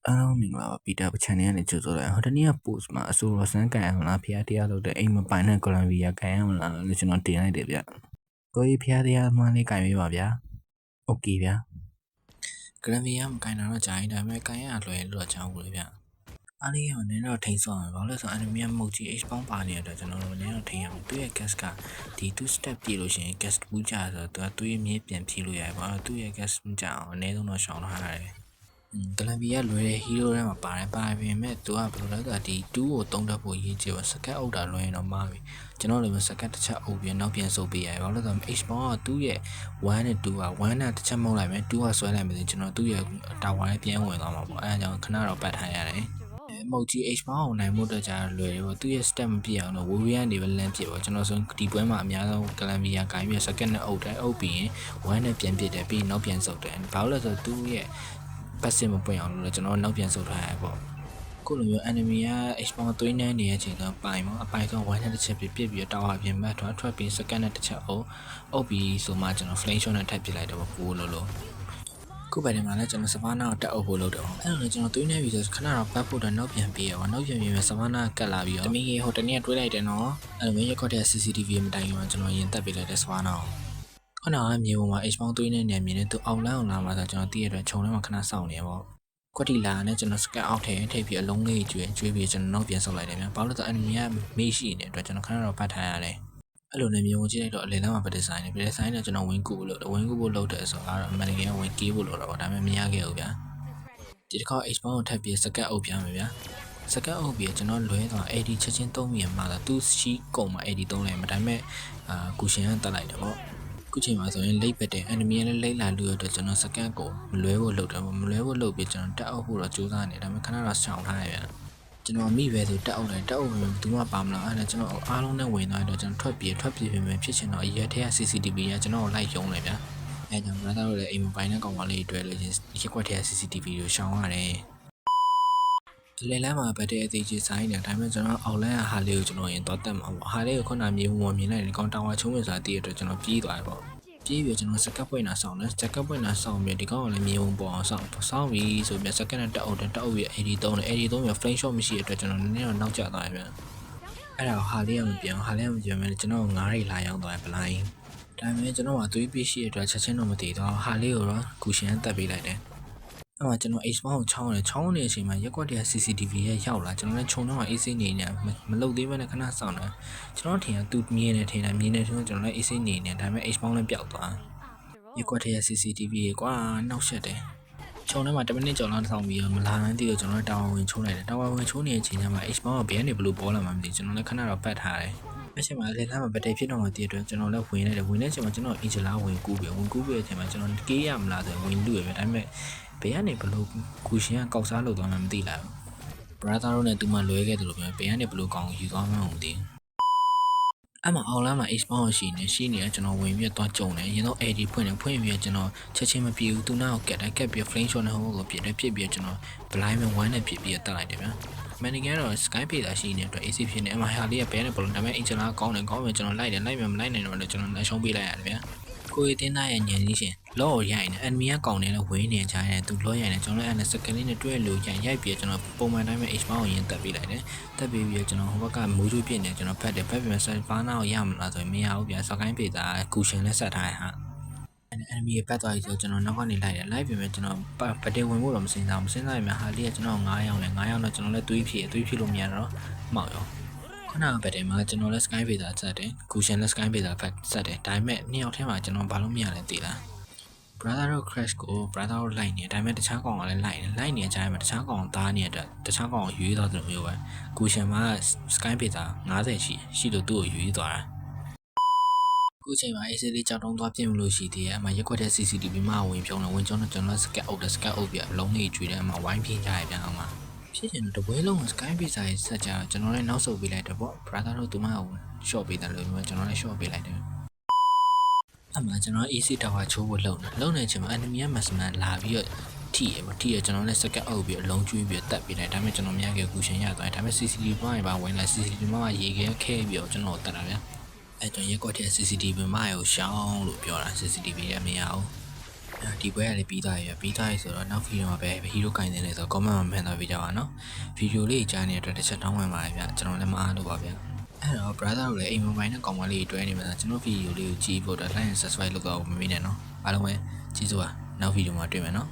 အားလုံးမင်္ဂလာပါပီတာချန်နယ်ကနေကြိုဆိုလိုက်ဟိုတနေ့က post မှာအဆိုတော်ဆန်းကန်ရမလားဖျားတရားလုပ်တဲ့အိမ်မပိုင်တဲ့ကိုလံဘီယာကန်ရမလားလို့ကျွန်တော်တင်လိုက်တယ်ဗျကိုကြီးဖျားတရားမှန်းလေးကန်ပေးပါဗျာโอเคဗျာကိုလံဘီယာမကန်တော့ကြာရင်ဒါပေမဲ့ကန်ရလွယ်လို့တော့ကြောင်းဘူးလေဗျအားလေးကနည်းတော့ထိန်ဆောင်ရပါလို့ဆိုအန်နီမီယမုတ်ကြီး H ပေါင်းပါနေတဲ့အတွက်ကျွန်တော်တို့နည်းတော့ထိန်ရအောင်သူ့ရဲ့ gas ကဒီ two step ပြလို့ရှိရင် gas ဘူးကြဆိုတော့သူ့ရဲ့မြေပြန်ဖြည့်လို့ရတယ်ပေါ့သူ့ရဲ့ gas မကြအောင်အနည်းဆုံးတော့ရှောင်ထားရတယ်ကလံဘီယာလွယ်တဲ့ hero ထဲမှာပါပေမဲ့သူကဘယ်လိုလဲဆိုတော့ဒီ2ကို3တက်ဖို့ရေးကြည့်ပါစကတ်အုပ်တာလွယ်ရင်တော့မှားပြီကျွန်တော်လည်းစကတ်တစ်ချက်အုပ်ပြီးနောက်ပြန်ဆုပ်ပေးရတယ်ဘာလို့လဲဆိုတော့ H ပေါင်းကသူ့ရဲ့1နဲ့2က1နဲ့တစ်ချက်မဟုတ်လိုက်မယ်2ကဆွဲလိုက်မယ်ကျွန်တော်သူ့ရဲ့တာဝါနဲ့ပြန်ဝင်သွားမှာပေါ့အဲဒါကြောင့်ခဏတော့ပတ်ထားရတယ်မုတ်ကြီး H ပေါင်းကိုနိုင်မှုတော့ကြာလွယ်တယ်ပေါ့သူ့ရဲ့ step မပြည့်အောင်တော့ဝေးဝေးကနေပဲလမ်းပြစ်ပေါ့ကျွန်တော်ဆိုဒီပွဲမှာအများဆုံးကလံဘီယာဂိုင်းပြီးစကတ်နဲ့အုပ်တယ်အုပ်ပြီးရင်1နဲ့ပြန်ပြစ်တယ်ပြီးနောက်ပြန်ဆုပ်တယ်ဘာလို့လဲဆိုတော့သူ့ရဲ့ပတ်စင်မပွင့်အောင်လို့ကျွန်တော်နောက်ပြန်ဆုပ်ထားရပေါ့ခုလိုမျိုး enemy က H ပေါင်းသွင်းနေတဲ့အချိန်တော့ပိုင်ပေါ့အပိုင်ဆုံး1နဲ့တစ်ချက်ပြစ်ပြီးတောက်အပြင်မှတ်ထွက်ပြီးစကတ်နဲ့တစ်ချက်အုပ်ပြီးဆိုမှကျွန်တော် flame shot နဲ့ထပ်ပြစ်လိုက်တော့ပိုးလို့ခုပဲဒီမှာလည်းကျွန်တော်စပါးနာကိုတက်အုပ်ဖို့လုပ်တော့အဲ့လိုကျွန်တော်သွင်းနေပြီဆိုခဏတော့ပတ်ဖို့တော့နောက်ပြန်ပြေးရပါနောက်ပြန်ပြေးမယ်စပါးနာကတ်လာပြီးတော့တမီးဟိုတနေ့တွေးလိုက်တယ်နော်အဲ့လိုမျိုးရက်ခွက်တဲ့ CCTV မတိုင်ခင်မှာကျွန်တော်ရင်တက်ပေးလိုက်တဲ့စပါးနာကိုခုနကမြေပေါ်မှာ H ပေါင်းသွင်းနေတဲ့နေမြင်နေသူအောင်လန်းအောင်လာမှာဆိုကျွန်တော်သိရတဲ့ခြုံထဲမှာခဏစောင့်နေပေါ့ကွက်တီလာနဲ့ကျွန်တော်စကတ်အောက်ထိပ်ပြီးအလုံးလေးကျွေးပြီးကျွန်တော်နောက်ပြန်ဆုပ်လိုက်တယ်ဗျာဘာလို့လဲဆိုတော့ enemy ကမေးရှိနေတဲ့အတွက်ကျွန်တော်ခဏတော့ပတ်ထားရတယ်အဲ့လိုနေမြေဝင်ကြည့်လိုက်တော့အလယ်လမ်းမှာဗဒီဇိုင်းနဲ့ကျွန်တော်ဝင်ကူဖို့လုပ်တယ်ဆိုတော့အမှန်တကယ်ဝင်ကေးဖို့လုပ်တော့ဒါပေမဲ့မရခဲ့ဘူးဗျာဒီတစ်ခါ H ပေါင်းကိုထပ်ပြီးစကတ်အုပ်ပြမယ်ဗျာစကတ်အုပ်ပြီးကျွန်တော်လွဲသွား AD ချက်ချင်း3မြင်မှာသူရှိကုန်မှာ AD 3လိုက်မှာဒါပေမဲ့ကူရှင်ကတက်လိုက်တယ်ပေါ့ခုချိန်မှာဆိုရင်လိတ်ပက်တဲ့ enemy နဲ့လိတ်လာလို့ရတော့ကျွန်တော်စကတ်ကိုမလွဲဖို့လုပ်တယ်မလွဲဖို့လုပ်ပြီးကျွန်တော်တက်အုပ်ဖို့တော့ကြိုးစားနေတယ်ဒါပေမဲ့ခဏတော့ရှောင်ထားရပြန်ကျွန်တော်မိပဲဆိုတက်အုပ်လိုက်တက်အုပ်ပြီးဘူးမှပါမလားအဲ့ဒါကျွန်တော်အားလုံးနဲ့ဝင်သွားတော့ကျွန်တော်ထွက်ပြေးပြင်မယ်ဖြစ်ချင်တော့အရက်ထဲက CCTV ကကျွန်တော်လိုက်ယုံလိုက်ဗျာအဲကြောင့်ကျွန်တော်တို့လည်းအိမ်မပိုင်တဲ့ကောင်မလေးတွေ့လို့ချင်းရက်ကွက်ထဲက CCTV ကိုရှောင်ရတယ်လေလမ်းမှာဗတ်တဲ့အသေးကြီးဆိုင်နေဒါပေမဲ့ကျွန်တော်အောက်လမ်းဟာလေးကိုကျွန်တော်ရင်တော့တက်မှာပေါ့ဟာလေးကိုခုနမြေဝင်မြင်လိုက်တယ်ကောင်တာဝါချုံးဝင်စားတည့်ရတဲ့ကျွန်တော်ပြေးသွားတယ်ပေါ့ပြေးပြီးကျွန်တော်စကတ်ပွင့်တာဆောင်းတယ်စကတ်ပွင့်တာဆောင်းပြီးဒီကောင်ကလည်းမြေဝင်ပေါ်အောင်ဆောင်းပြီးဆိုပြီးစကတ်နဲ့တက်အုပ်ပြီး AD3 နဲ့ AD3 ပြီး flame shot မရှိတဲ့အတွက်ကျွန်တော်နည်းနည်းတော့နောက်ကျသွားတယ်ဗျအဲ့ဒါဟာလေးကမပြောင်းမယ်ကျွန်တော်9ရိတ်လာရောက်သွားတယ်ဘလိုင်းဒါပေမဲ့ကျွန်တော်ကသွေးပြည့်ရှိတဲ့အတွက်ချက်ချင်းတော့မတည်တော့ဟာလေးကိုတော့ကူရှင်တက်ပေးလိုက်တယ်အဲ့မှာကျွန်တော် H ပေါင်းကိုချောင်းနေတဲ့အချိန်မှာရက်ကွက်တည်း CCTV ရဲ့ရောက်လာကျွန်တော်လည်းခြုံတော့ AC နေနေမလုတ်သေးဘဲနဲ့ခဏစောင့်နေကျွန်တော်ထင်သူမြင်နေကျွန်တော်လည်း AC နေနေဒါပေမဲ့ H ပေါင်းလည်းပျောက်သွားရက်ကွက်တည်း CCTV ကွာနှောက်ရှက်တယ်ခြုံထဲမှာ10မိနစ်ကျော်လောက်ဆောင်ပြီးတော့မလာနိုင်သေးတော့ကျွန်တော်တာဝန်ဝင်ချိုးလိုက်တယ်တာဝန်ဝင်ချိုးနေတဲ့အချိန်ကျမှ H ပေါင်းကဘယ်ကနေဘလို့ပေါ်လာမှမသိကျွန်တော်လည်းခဏတော့ပတ်ထားတယ်အချိန်မှာလေလမ်းမှာဗတ်တိတ်ဖြစ်တော့မှတည်အတွက်ကျွန်တော်လည်းဝင်လိုက်တယ်ဝင်တဲ့အချိန်မှာကျွန်တော်အင်ဂျလာဝင်ကူးပြီးတဲ့အချိန်မှာကျွန်တော်ကေးရမလားဆိုဝင်လူရပဲဒါပေမဲ့ဘယ်ကနေဘလို့ကူရှင်ကကောက်စားလို့သွားမှမသိလိုက်ဘူး brother တို့နဲ့သူမှလွဲခဲ့တယ်လို့ပြောဘယ်ကနေဘလို့ကောင်ယူသွားမှမသိအဲ့မှာအောင်လမ်းမှာ H ပေါင်းရှိနေကျွန်တော်ဝင်ပြီးသွားကြုံတယ်ရင်တော့ AD ဖွင့်ပြီးကျွန်တော်ချက်ချင်းမပြေဘူးသူနောက်ကိုကက်ပြီး flame shot နဲ့ဟိုကိုပြစ်ပြီးကျွန်တော် blind 1နဲ့ပြစ်ပြီးတက်လိုက်တယ်ဗျာမန်နီကတော့ sky ပေးတာရှိနေတဲ့အတွက် AC ဖြစ်နေအမဟာလေးကဘဲနဲ့ဘလို့ဒါပေမဲ့ Angela ကောင်းတယ်ကျွန်တော်လိုက်မယ်မလိုက်နိုင်တော့လည်းကျွန်တော်လက်ရှုံးပေးလိုက်ရတယ်ဗျာကိုရီတင်းသားရဲ့ညင်ကြီးရှင်လော့ကိုရိုက်နေ enemy ကကောင်းတယ်လို့ဝင်းနေကြတယ်သူလော့ရိုက်နေကျွန်တော်လည်းအဲ့နဲ့စကလေးနဲ့တွဲလို့ရိုက်ပြီးကျွန်တော်ပုံမှန်တိုင်းပဲ H ပေါင်းကိုရင်တက်ပေးလိုက်တယ်တက်ပြီးကျွန်တော်ဟိုဘက်ကမိုးချိုးပြစ်နေကျွန်တော်ဖက်ပြီးစပါးနာကိုရမလားဆိုရင်မရဘူးဗျာစကိုင်းပေးတာကူရှင်လက်ဆက်ထားရဟာ enemy ပတ်သွားပြီဆိုကျွန်တော်နောက်ကနေလိုက်ပြင်မယ်ကျွန်တော်ဗတေဝင်ဖို့တော့မစင်စားရင်ဟာလေးကကျွန်တော်9ယောက်နဲ့တော့ကျွန်တော်လည်းသွေးဖြည့်လို့မရတော့မှောက်ရောခုနကဗတေမှာကျွန်တော်လည်း sky ပေးတာဆက်တယ်ကူရှင်လည်း sky ပေးတာဖက်ဆက်တယ်ဒါပေမဲ့နှစ်ယောက်ထဲမှာကျွန်တော်ဘာလို့မရလဲသိလား brother တို့ crash ကို brother တို့လိုက်နေဒါပေမဲ့တခြားကောင်ကလည်းလိုက်နေကြတယ်တခြားကောင်သားနေတဲ့တခြားကောင်ကိုရွေးသွားတယ်လို့မျိုးပဲကူရှင်မှာ sky ပေးတာ90ရှိလို့သူ့ကိုရွေးသွားတာခုချိန်မှာ AC လေးကြောက်တုံးသွားပြင်လို့ရှိသေးတယ်အမှရက်ခွက်တဲ့ CCTV မှာဝင်ဖြုံးတယ်ဝင်ကျုံတော့ကျွန်တော်စကတ်အုပ်ပြီးအလုံးလေးကျွေးတယ်အမှဝိုင်းပြင်းကြရပြန်အောင်မှာဖြစ်ချင်တော့တပွဲလုံး sky ပေးစာရေးဆက်ကြတော့ကျွန်တော်လည်းနောက်ဆုတ်ပေးလိုက်တယ်ပေါ့ brother တို့သူမကို short ပေးတယ်လို့မျိုးကျွန်တော်လည်း short ပေးလိုက်တယ်အမှကျွန်တော် AC tower ချိုးဖို့လုံနေချိန်မှာ enemy က maximum လာပြီးတော့ထိရကျွန်တော်လည်းစကတ်အုပ်ပြီးအလုံးကျွေးပြီးတက်ပြီးတယ်ဒါပေမဲ့ကျွန်တော်မရခဲ့ကူရှင်ရသွားတယ်ဒါပေမဲ့ CCTV မှာပါဝင်လာ CCTV မှာရေခဲပြီးတော့ကျွန်တော်တက်တာဗျာအဲ့တော့ရက်ကွက်တဲ့ CCTV မှာကိုရှောင်းလို့ပြောတာ CCTV ရမရဘူး ဒီပွဲကလည်းပြီးသားရပြီးသားရဆိုတော့နောက်ဗီဒီယိုမှာပဲဟီးရိုးကင်နေတယ်ဆိုတော့ comment မှာမှန်သွားပြကြပါနော်ဗီဒီယိုလေးကြားနေတဲ့အတွက်တစ်ချက်တောင်းပန်ပါတယ်ဗျကျွန်တော်လည်းမအားလို့ပါဗျအဲ့တော့ brother တို့လည်းအိမ်မပိုင်တဲ့ကောင်မလေးတွဲနေမှာကျွန်တော်ဗီဒီယိုလေးကိုကြည့်ဖို့တော့ like and subscribe လုပ်တော့မမေ့နဲ့နော်အားလုံးပဲကျေးဇူးပါနောက်ဗီဒီယိုမှာတွေ့မယ်နော်